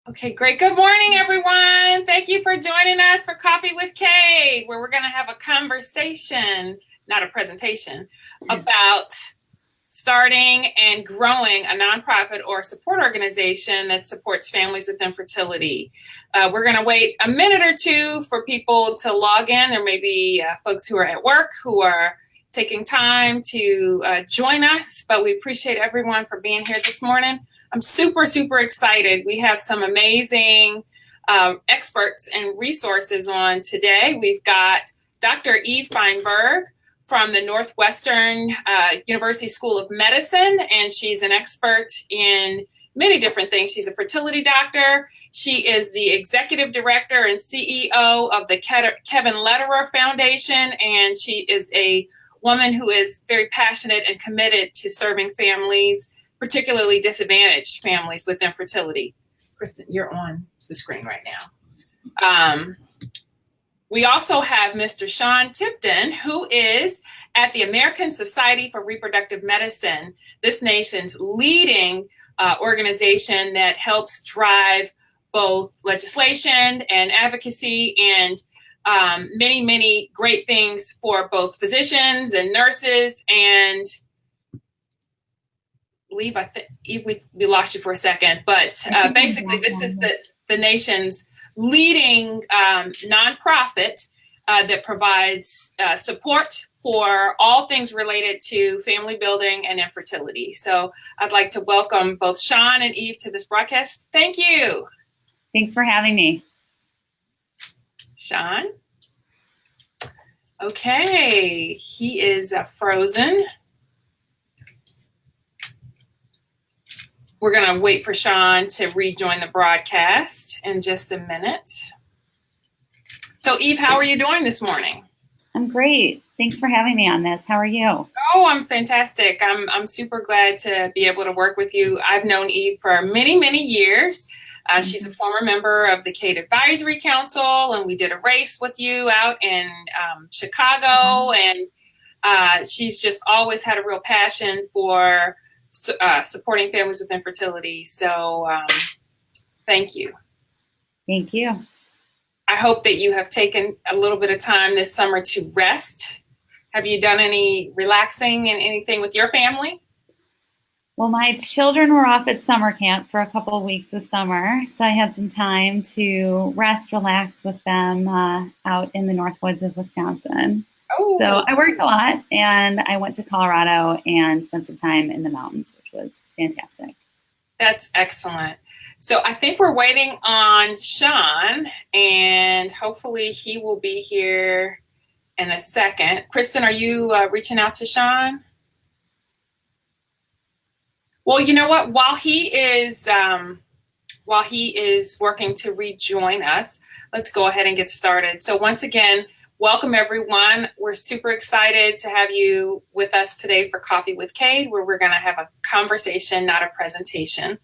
Okay, great. Good morning, everyone. Thank you for joining us for Coffee with Kate, where we're going to have a conversation, not a presentation, about starting and growing a nonprofit or support organization that supports families with infertility. We're going to wait a minute or two for people to log in. There may be folks who are at work who are taking time to join us, but we appreciate everyone for being here this morning. I'm super, super excited. We have some amazing experts and resources on today. We've got Dr. Eve Feinberg from the Northwestern University School of Medicine, and she's an expert in many different things. She's a fertility doctor. She is the executive director and CEO of the Kevin Lederer Foundation, and she is a woman who is very passionate and committed to serving families, particularly disadvantaged families with infertility. Kristen, you're on the screen right now. We also have Mr. Sean Tipton, who is at the American Society for Reproductive Medicine, this nation's leading organization that helps drive both legislation and advocacy and many, many great things for both physicians and nurses. And Eve, we lost you for a second, but basically this is the nation's leading nonprofit that provides support for all things related to family building and infertility. So I'd like to welcome both Sean and Eve to this broadcast. Thank you. Thanks for having me. Sean? Okay, he is frozen. We're going to wait for Sean to rejoin the broadcast in just a minute. So Eve, how are you doing this morning? I'm great. Thanks for having me on this. How are you? Oh, I'm fantastic. I'm super glad to be able to work with you. I've known Eve for many, many years. She's a former member of the Kate Advisory Council, and we did a race with you out in Chicago. And she's just always had a real passion for supporting families with infertility. So thank you. Thank you. I hope that you have taken a little bit of time this summer to rest. Have you done any relaxing and anything with your family? Well, my children were off at summer camp for a couple of weeks this summer, so I had some time to rest, relax with them out in the North Woods of Wisconsin. Oh. So I worked a lot, and I went to Colorado and spent some time in the mountains, which was fantastic. That's excellent. So I think we're waiting on Sean, and hopefully he will be here in a second. Kristen, are you reaching out to Sean? Well, you know what? While he is working to rejoin us, let's go ahead and get started. So once again, welcome everyone. We're super excited to have you with us today for Coffee with Kate, where we're going to have a conversation, not a presentation.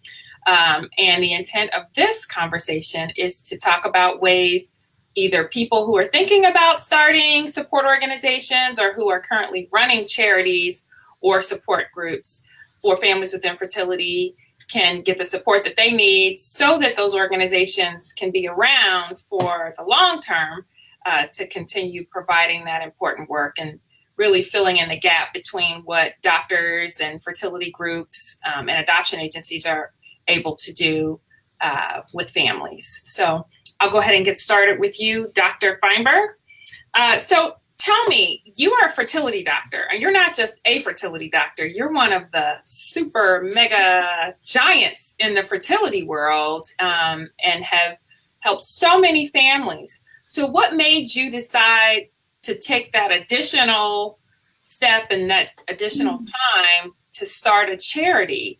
And the intent of this conversation is to talk about ways either people who are thinking about starting support organizations or who are currently running charities or support groups for families with infertility can get the support that they need so that those organizations can be around for the long term to continue providing that important work and really filling in the gap between what doctors and fertility groups and adoption agencies are able to do with families. So I'll go ahead and get started with you, Dr. Feinberg. So tell me, you are a fertility doctor, and you're not just a fertility doctor. You're one of the super mega giants in the fertility world and have helped so many families. So what made you decide to take that additional step and that additional time to start a charity?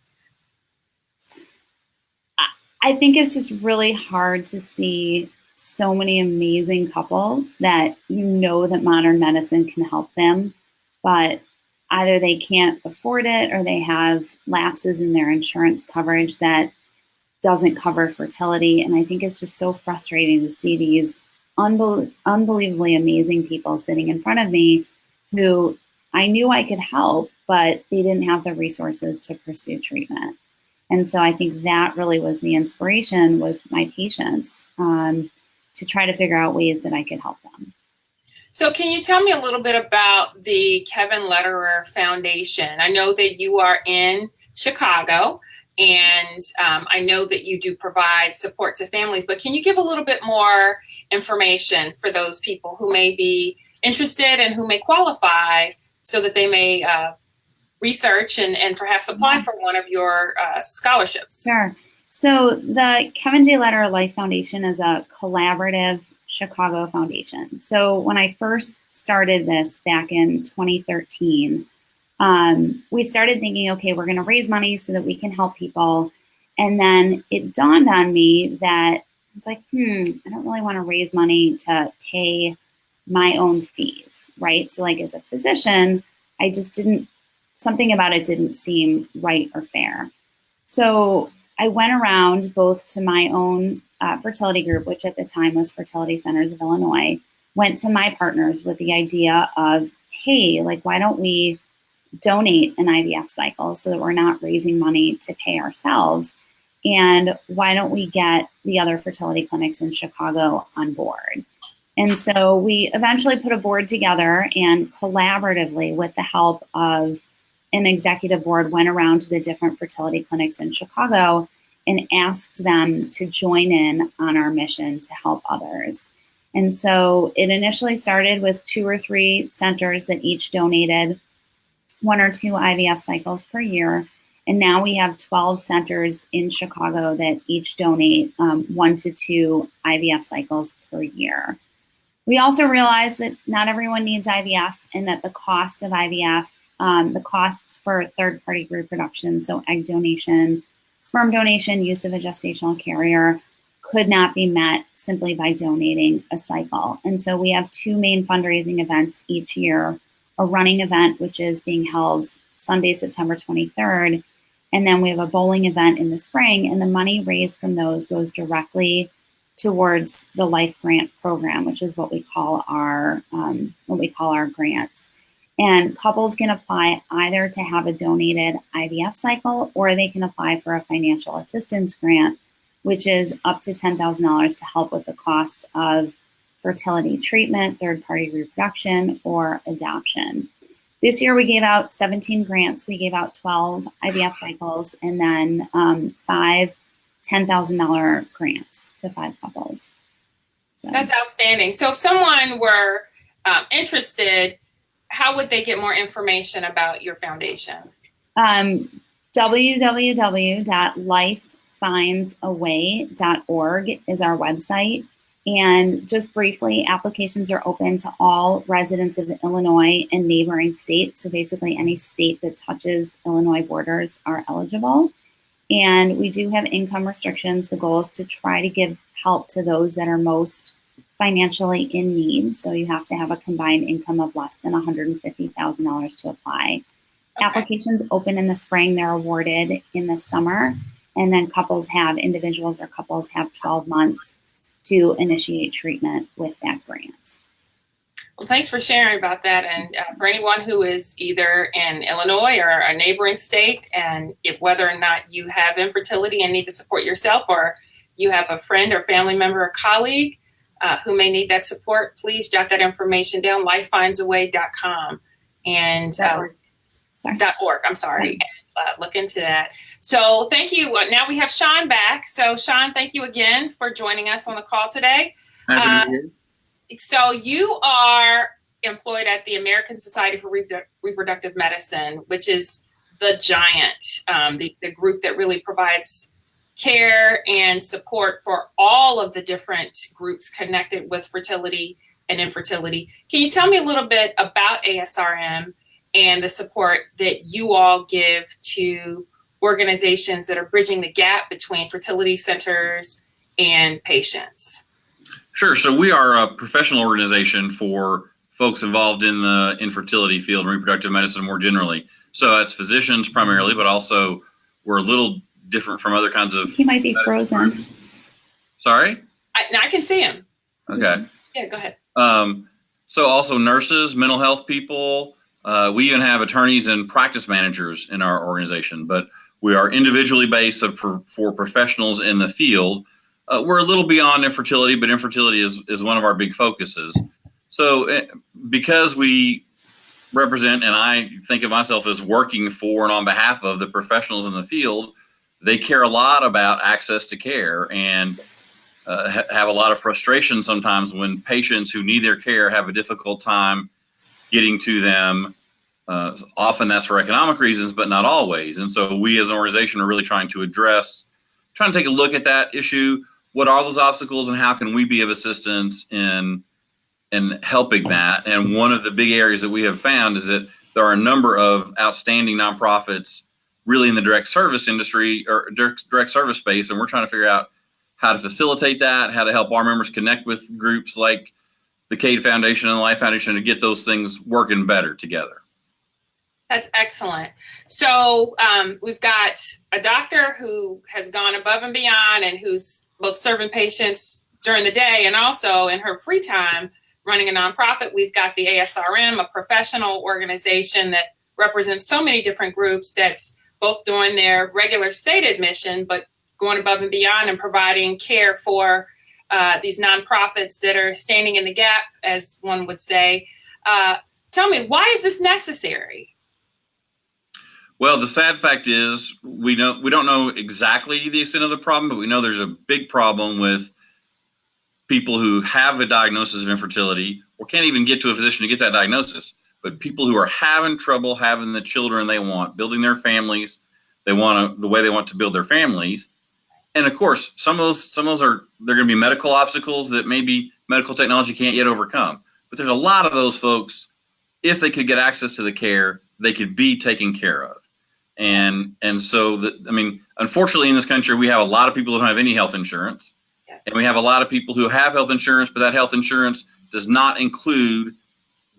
I think it's just really hard to see so many amazing couples that you know that modern medicine can help them, but either they can't afford it or they have lapses in their insurance coverage that doesn't cover fertility. And I think it's just so frustrating to see these unbelievably amazing people sitting in front of me who I knew I could help, but they didn't have the resources to pursue treatment. And so I think that really was the inspiration, was my patients, to try to figure out ways that I could help them. So can you tell me a little bit about the Kevin Lederer Foundation? I know that you are in Chicago, and I know that you do provide support to families, but can you give a little bit more information for those people who may be interested and who may qualify so that they may research and perhaps apply for one of your scholarships? Sure. So the Kevin J. Lederer Life Foundation is a collaborative Chicago foundation. So when I first started this back in 2013, we started thinking, okay, we're going to raise money so that we can help people. And then it dawned on me that I was like, I don't really want to raise money to pay my own fees, right? So like as a physician, I just didn't, something about it didn't seem right or fair. So I went around both to my own fertility group, which at the time was Fertility Centers of Illinois, went to my partners with the idea of, hey, like, why don't we donate an IVF cycle so that we're not raising money to pay ourselves? And why don't we get the other fertility clinics in Chicago on board? And so we eventually put a board together and collaboratively, with the help of an executive board, went around to the different fertility clinics in Chicago and asked them to join in on our mission to help others. And so it initially started with 2 or 3 centers that each donated 1 or 2 IVF cycles per year. And now we have 12 centers in Chicago that each donate 1 to 2 IVF cycles per year. We also realize that not everyone needs IVF, and that the cost of IVF, the costs for third-party reproduction, so egg donation, sperm donation, use of a gestational carrier, could not be met simply by donating a cycle. And so we have 2 main fundraising events each year: a running event, which is being held Sunday, September 23rd, and then we have a bowling event in the spring, and the money raised from those goes directly towards the Life Grant program, which is what we call our grants. And couples can apply either to have a donated IVF cycle, or they can apply for a financial assistance grant, which is up to $10,000 to help with the cost of fertility treatment, third-party reproduction, or adoption. This year we gave out 17 grants. We gave out 12 IVF cycles, and then 5 $10,000 grants to 5 couples. So. That's outstanding. So if someone were interested, how would they get more information about your foundation? www.lifefindsaway.org is our website. And just briefly, applications are open to all residents of Illinois and neighboring states. So basically any state that touches Illinois borders are eligible. And we do have income restrictions. The goal is to try to give help to those that are most financially in need. So you have to have a combined income of less than $150,000 to apply. Okay. Applications open in the spring. They're awarded in the summer. And then individuals or couples have 12 months to initiate treatment with that grant. Well, thanks for sharing about that. And for anyone who is either in Illinois or a neighboring state, and whether or not you have infertility and need to support yourself, or you have a friend or family member or colleague who may need that support, please jot that information down, lifefindsaway.com and .org. I'm sorry. And, look into that. So thank you. Now we have Sean back. So Sean, thank you again for joining us on the call today. So you are employed at the American Society for Reproductive Medicine, which is the giant, the group that really provides care and support for all of the different groups connected with fertility and infertility. Can you tell me a little bit about ASRM and the support that you all give to organizations that are bridging the gap between fertility centers and patients? Sure. So we are a professional organization for folks involved in the infertility field and reproductive medicine more generally. So that's physicians primarily, but also we're a little different from other kinds of. He might be frozen. Groups. Sorry? I can see him. Okay. Yeah, go ahead. So also nurses, mental health people. We even have attorneys and practice managers in our organization, but We are individually based for professionals in the field. We're a little beyond infertility, but infertility is one of our big focuses. So because we represent, and I think of myself as working for and on behalf of the professionals in the field, they care a lot about access to care and have a lot of frustration sometimes when patients who need their care have a difficult time getting to them. Often that's for economic reasons, but not always. And so we as an organization are really trying to take a look at that issue. What are those obstacles and how can we be of assistance in helping that? And one of the big areas that we have found is that there are a number of outstanding nonprofits really in the direct service industry or direct service space. And we're trying to figure out how to facilitate that, how to help our members connect with groups like the Cade Foundation and the Life Foundation to get those things working better together. That's excellent. So we've got a doctor who has gone above and beyond and who's both serving patients during the day and also in her free time running a nonprofit. We've got the ASRM, a professional organization that represents so many different groups that's both doing their regular stated mission, but going above and beyond and providing care for these nonprofits that are standing in the gap, as one would say. Tell me, why is this necessary? Well, the sad fact is we don't know exactly the extent of the problem, but we know there's a big problem with people who have a diagnosis of infertility or can't even get to a physician to get that diagnosis, but people who are having trouble having the children they want, building their families, the way they want to build their families. And of course, some of those they're going to be medical obstacles that maybe medical technology can't yet overcome. But there's a lot of those folks, if they could get access to the care, they could be taken care of. And so unfortunately in this country, we have a lot of people who don't have any health insurance. Yes. And we have a lot of people who have health insurance, but that health insurance does not include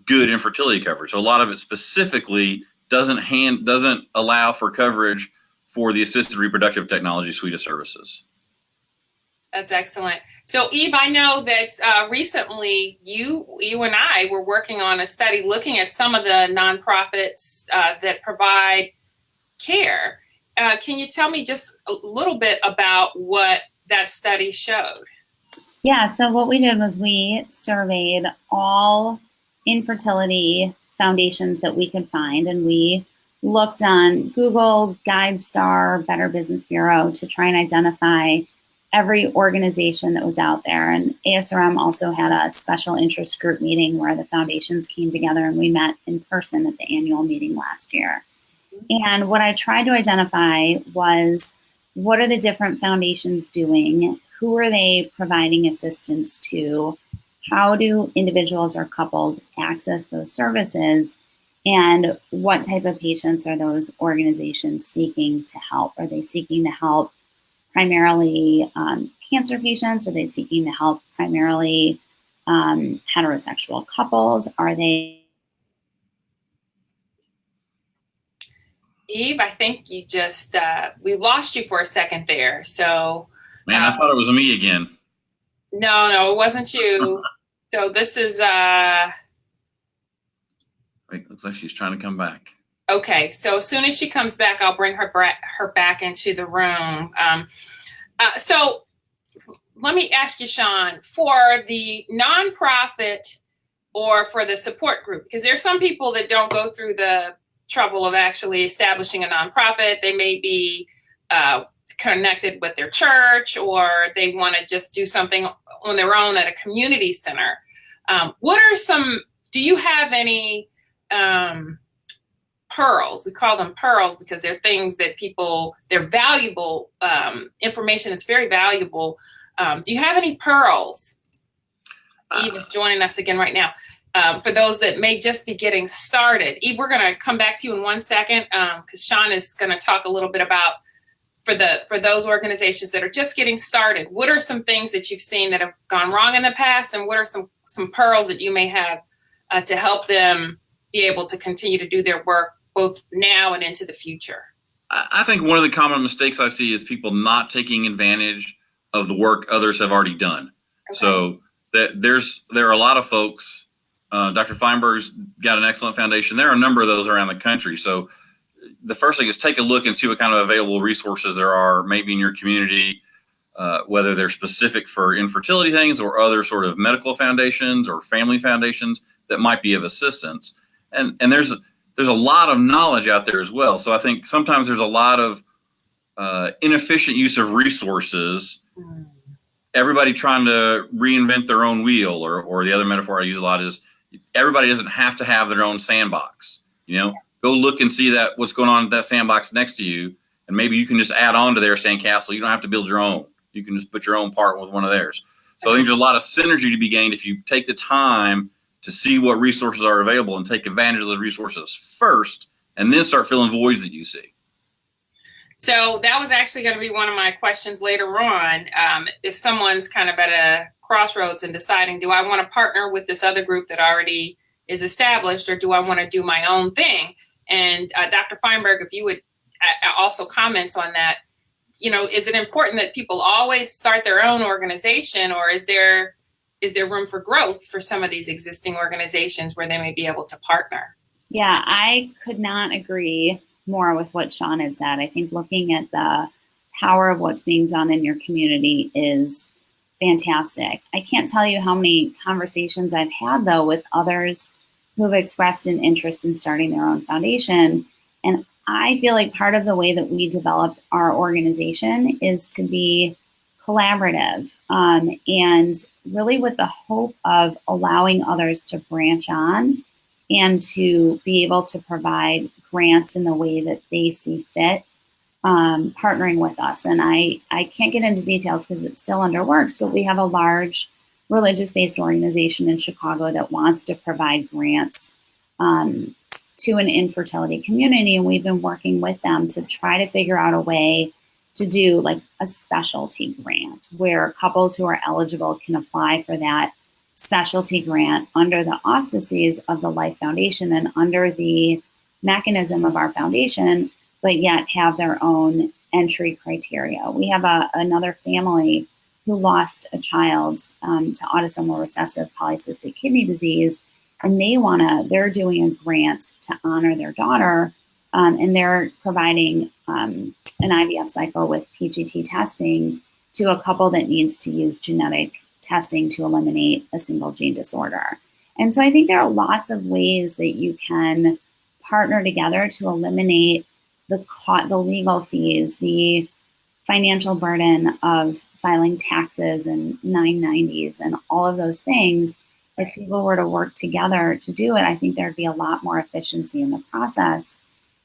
good infertility coverage. So a lot of it specifically doesn't allow for coverage for the assisted reproductive technology suite of services. That's excellent. So Eve, I know that recently you and I were working on a study looking at some of the nonprofits that provide care. Can you tell me just a little bit about what that study showed? Yeah, so what we did was we surveyed all infertility foundations that we could find, and we looked on Google, GuideStar, Better Business Bureau to try and identify every organization that was out there. And ASRM also had a special interest group meeting where the foundations came together and we met in person at the annual meeting last year. And what I tried to identify was, what are the different foundations doing? Who are they providing assistance to? How do individuals or couples access those services? And what type of patients are those organizations seeking to help? Are they seeking to help primarily cancer patients? Are they seeking to help primarily heterosexual couples? Are they? Eve, I think you just, we lost you for a second there. So. Man, I thought it was me again. No, it wasn't you. So this is. Wait, looks like she's trying to come back. Okay, so as soon as she comes back, I'll bring her back into the room. So let me ask you, Sean, for the nonprofit or for the support group, because there are some people that don't go through the trouble of actually establishing a nonprofit. They may be connected with their church, or they want to just do something on their own at a community center. Do you have any pearls? We call them pearls because they're things that they're valuable information that's very valuable. Do you have any pearls? Eve is joining us again right now. For those that may just be getting started. Eve, we're going to come back to you in 1 second because Sean is going to talk a little bit about for those organizations that are just getting started. What are some things that you've seen that have gone wrong in the past, and what are some pearls that you may have to help them be able to continue to do their work both now and into the future? I think one of the common mistakes I see is people not taking advantage of the work others have already done. Okay. So there are a lot of folks. Dr. Feinberg's got an excellent foundation. There are a number of those around the country. So the first thing is take a look and see what kind of available resources there are, maybe in your community, whether they're specific for infertility things or other sort of medical foundations or family foundations that might be of assistance. And there's a lot of knowledge out there as well. So I think sometimes there's a lot of inefficient use of resources. Everybody trying to reinvent their own wheel, or the other metaphor I use a lot is everybody doesn't have to have their own sandbox. Go look and see that what's going on at that sandbox next to you, and maybe you can just add on to their sandcastle. You don't have to build your own. You can just put your own part with one of theirs. So I think there's a lot of synergy to be gained if you take the time to see what resources are available and take advantage of those resources first, and then start filling voids that you see. So that was actually going to be one of my questions later on. If someone's kind of at a crossroads and deciding, do I want to partner with this other group that already is established, or do I want to do my own thing? And Dr. Feinberg, if you would also comment on that, is it important that people always start their own organization, or is there room for growth for some of these existing organizations where they may be able to partner? Yeah, I could not agree more with what Sean had said. I think looking at the power of what's being done in your community is fantastic. I can't tell you how many conversations I've had, though, with others who have expressed an interest in starting their own foundation. And I feel like part of the way that we developed our organization is to be collaborative, and really with the hope of allowing others to branch on and to be able to provide grants in the way that they see fit, partnering with us. And I can't get into details because it's still under works, but we have a large religious-based organization in Chicago that wants to provide grants to an infertility community. And we've been working with them to try to figure out a way to do like a specialty grant where couples who are eligible can apply for that specialty grant under the auspices of the Life Foundation and under the mechanism of our foundation, but yet have their own entry criteria. We have another family who lost a child to autosomal recessive polycystic kidney disease, and they're doing a grant to honor their daughter, and they're providing an IVF cycle with PGT testing to a couple that needs to use genetic testing to eliminate a single gene disorder. And so I think there are lots of ways that you can partner together to eliminate the legal fees, the financial burden of filing taxes and 990s and all of those things. If people were to work together to do it, I think there'd be a lot more efficiency in the process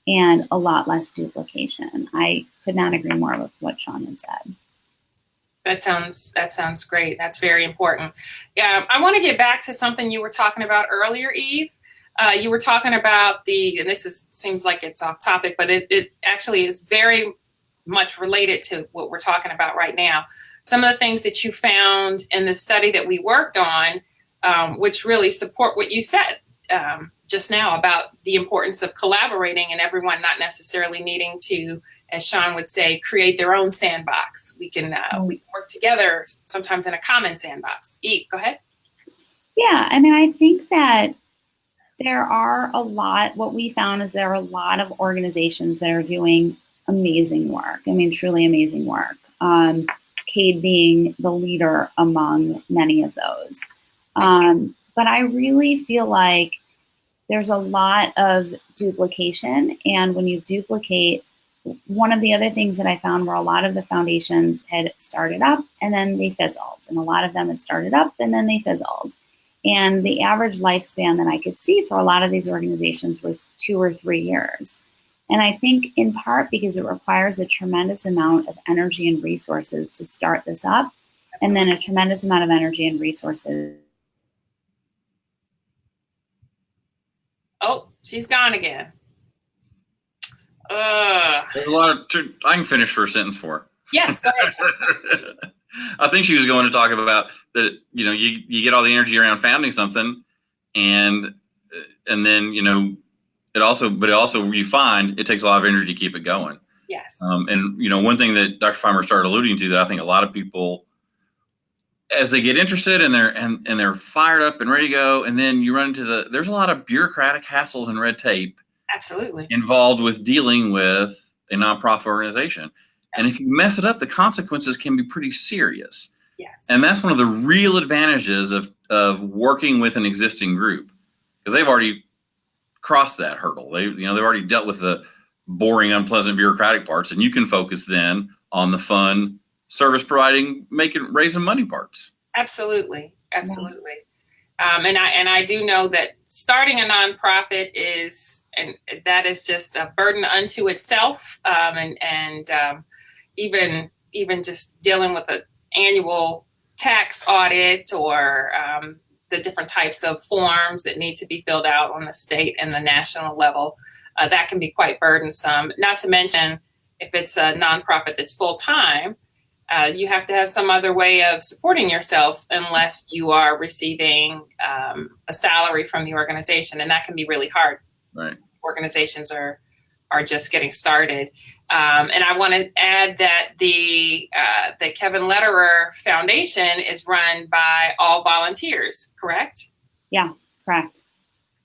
and a lot less duplication. I could not agree more with what Sean had said. That sounds great. That's very important. Yeah, I want to get back to something you were talking about earlier, Eve. You were talking about and this seems like it's off topic, but it actually is very much related to what we're talking about right now. Some of the things that you found in the study that we worked on, which really support what you said just now about the importance of collaborating and everyone not necessarily needing to, as Sean would say, create their own sandbox. We can we work together sometimes in a common sandbox. Eve, go ahead. Yeah, I mean, I think that what we found is there are a lot of organizations that are doing amazing work. I mean, truly amazing work. CADE being the leader among many of those. But I really feel like there's a lot of duplication. And when you duplicate, one of the other things that I found were a lot of the foundations had started up and then they fizzled. And a lot of them had started up and then they fizzled. And the average lifespan that I could see for a lot of these organizations was 2 or 3 years. And I think in part because it requires a tremendous amount of energy and resources to start this up, and then a tremendous amount of energy and resources. Oh, she's gone again. There's a lot of. I can finish for a sentence for her. Yes, go ahead. I think she was going to talk about that. You get all the energy around founding something, and then it also you find it takes a lot of energy to keep it going. Yes. And one thing that Dr. Feimer started alluding to that I think a lot of people, as they get interested and they're fired up and ready to go, and then you run into there's a lot of bureaucratic hassles and red tape Absolutely. involved with dealing with a nonprofit organization. And if you mess it up, the consequences can be pretty serious. Yes. And that's one of the real advantages of working with an existing group, because they've already crossed that hurdle. They've already dealt with the boring, unpleasant bureaucratic parts, and you can focus then on the fun service providing, raising money parts. Absolutely. And I do know that starting a nonprofit is just a burden unto itself. Even just dealing with an annual tax audit or the different types of forms that need to be filled out on the state and the national level, that can be quite burdensome. Not to mention, if it's a nonprofit that's full-time, you have to have some other way of supporting yourself unless you are receiving a salary from the organization, and that can be really hard. Right. Organizations are just getting started, and I want to add that the Kevin Lederer Foundation is run by all volunteers. Correct? Yeah, correct.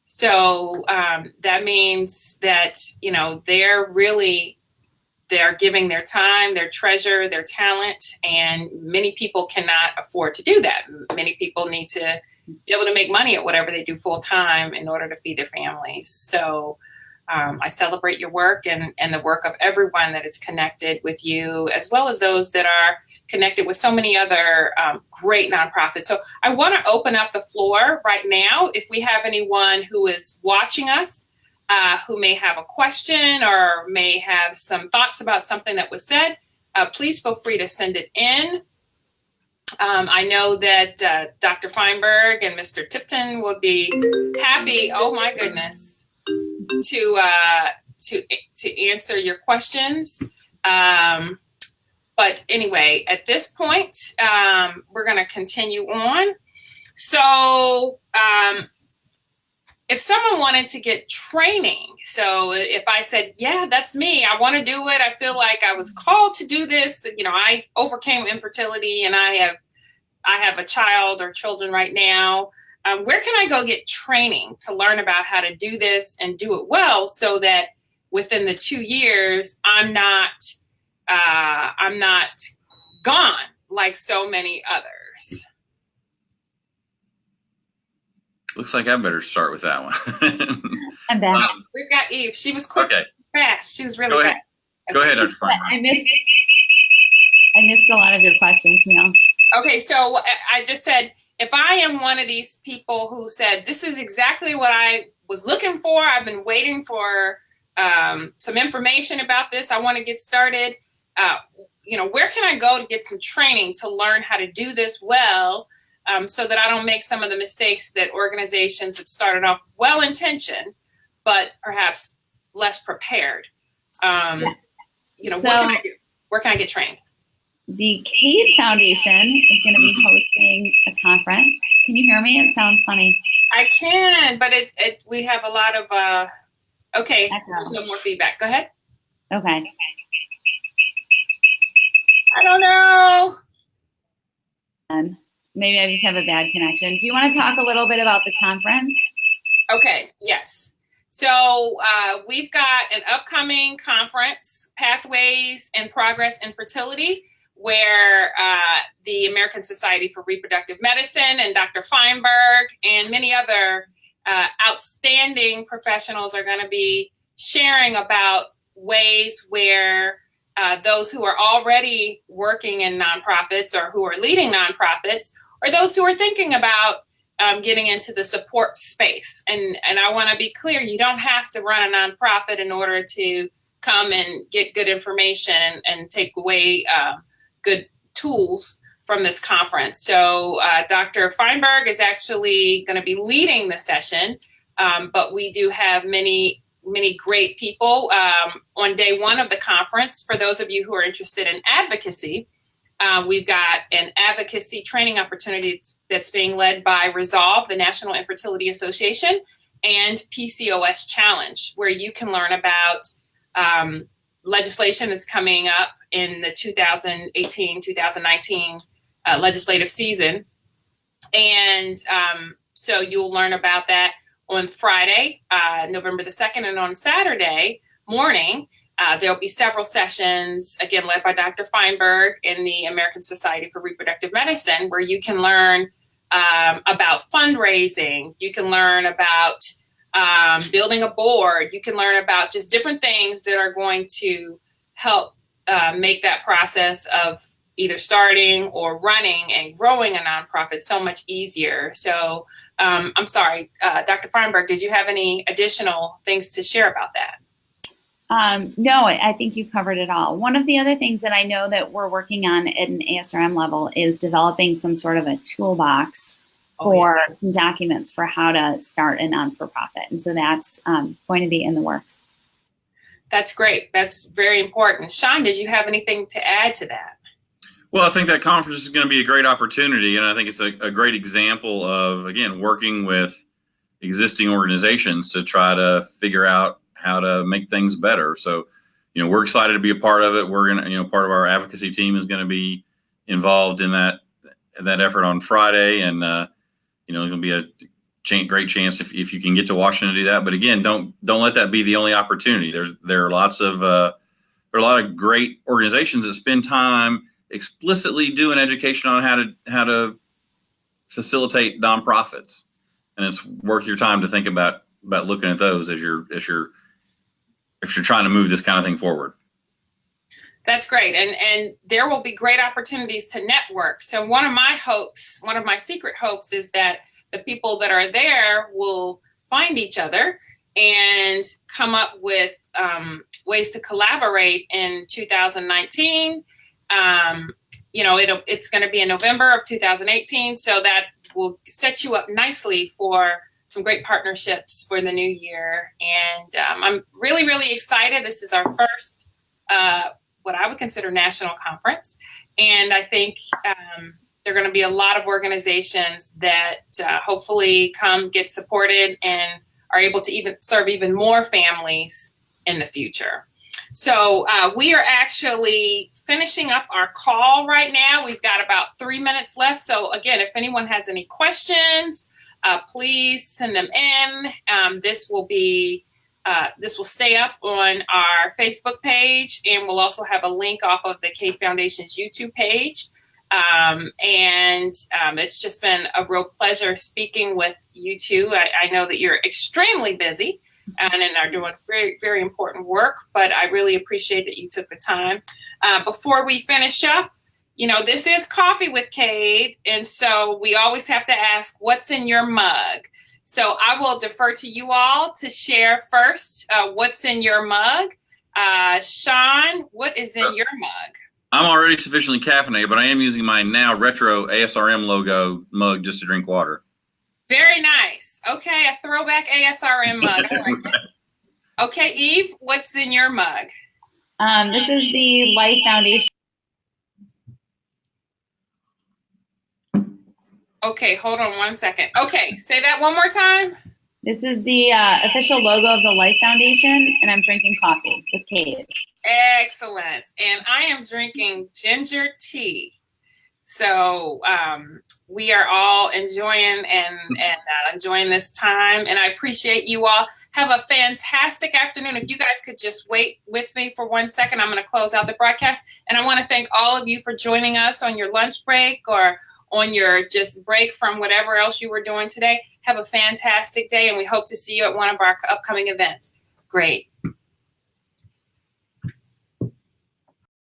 So that means that they're giving their time, their treasure, their talent, and many people cannot afford to do that. Many people need to be able to make money at whatever they do full time in order to feed their families. So I celebrate your work and the work of everyone that is connected with you, as well as those that are connected with so many other great nonprofits. So I want to open up the floor right now. If we have anyone who is watching us, who may have a question or may have some thoughts about something that was said, please feel free to send it in. I know that Dr. Feinberg and Mr. Tipton will be happy, oh my goodness, to answer your questions. But anyway, at this point, we're going to continue on. So if someone wanted to get training, so if I said, yeah, that's me, I want to do it, I feel like I was called to do this, I overcame infertility and I have a child or children right now, where can I go get training to learn about how to do this and do it well, so that within the 2 years, I'm not gone like so many others? Looks like I better start with that one. I'm back. We've got Eve. She was quick, fast. She was really Go ahead. fast. Go ahead, Dr. Feinberg. I missed a lot of your questions, Camille. Okay, so I just said, if I am one of these people who said, this is exactly what I was looking for, I've been waiting for some information about this, I want to get started, where can I go to get some training to learn how to do this well, so that I don't make some of the mistakes that organizations that started off well-intentioned, but perhaps less prepared. What can I do? Where can I get trained? The Cade Foundation is going to be hosting a conference. Can you hear me? It sounds funny. I can, but we have a lot of, okay, there's no more feedback. Go ahead. Okay. I don't know. Maybe I just have a bad connection. Do you want to talk a little bit about the conference? Okay, yes. So we've got an upcoming conference, Pathways and Progress in Fertility, where the American Society for Reproductive Medicine and Dr. Feinberg and many other outstanding professionals are going to be sharing about ways where those who are already working in nonprofits or who are leading nonprofits, or those who are thinking about getting into the support space. And I want to be clear, you don't have to run a nonprofit in order to come and get good information and take away good tools from this conference. So Dr. Feinberg is actually going to be leading the session, but we do have many great people on day one of the conference. For those of you who are interested in advocacy, we've got an advocacy training opportunity that's being led by Resolve, the National Infertility Association, and PCOS Challenge, where you can learn about legislation that's coming up in the 2018-2019 legislative season. And so you'll learn about that. on Friday, November the 2nd, and on Saturday morning, there'll be several sessions, again, led by Dr. Feinberg in the American Society for Reproductive Medicine, where you can learn about fundraising. You can learn about building a board. You can learn about just different things that are going to help make that process of either starting or running and growing a nonprofit so much easier. So I'm sorry, Dr. Feinberg, did you have any additional things to share about that? No, I think you covered it all. One of the other things that I know that we're working on at an ASRM level is developing some sort of a toolbox for some documents for how to start a non-for-profit. And so that's going to be in the works. That's great. That's very important. Sean, did you have anything to add to that? Well, I think that conference is going to be a great opportunity, and I think it's a great example of, again, working with existing organizations to try to figure out how to make things better. So, we're excited to be a part of it. We're going to, part of our advocacy team is going to be involved in that effort on Friday, and it's going to be a great chance if you can get to Washington to do that. But again, don't let that be the only opportunity. There are a lot of great organizations that spend time explicitly doing education on how to facilitate nonprofits, and it's worth your time to think about looking at those if you're trying to move this kind of thing forward. That's great, and there will be great opportunities to network. So one of my secret hopes is that the people that are there will find each other and come up with ways to collaborate in 2019. It's going to be in November of 2018, so that will set you up nicely for some great partnerships for the new year. And I'm really, really excited. This is our first, what I would consider national conference. And I think there are going to be a lot of organizations that hopefully come get supported and are able to even serve even more families in the future. So we are actually finishing up our call right now. We've got about 3 minutes left. So again, if anyone has any questions, please send them in. This will stay up on our Facebook page, and we'll also have a link off of the K Foundation's YouTube page. It's just been a real pleasure speaking with you two. I know that you're extremely busy and are doing very, very important work, but I really appreciate that you took the time. Before we finish up, this is Coffee with Cade, and so we always have to ask, what's in your mug? So I will defer to you all to share first what's in your mug. Sean, what is in your mug? I'm already sufficiently caffeinated, but I am using my now retro ASRM logo mug just to drink water. Very nice. Okay, a throwback ASRM mug. I like it. Okay, Eve, what's in your mug? This is the Life Foundation. Okay, hold on one second. Okay, say that one more time. This is the official logo of the Life Foundation, and I'm drinking coffee with Kate. Excellent. And I am drinking ginger tea. So we are all enjoying enjoying this time, and I appreciate you all. Have a fantastic afternoon. If you guys could just wait with me for 1 second, I'm going to close out the broadcast. And I want to thank all of you for joining us on your lunch break or on your just break from whatever else you were doing today. Have a fantastic day, and we hope to see you at one of our upcoming events. Great.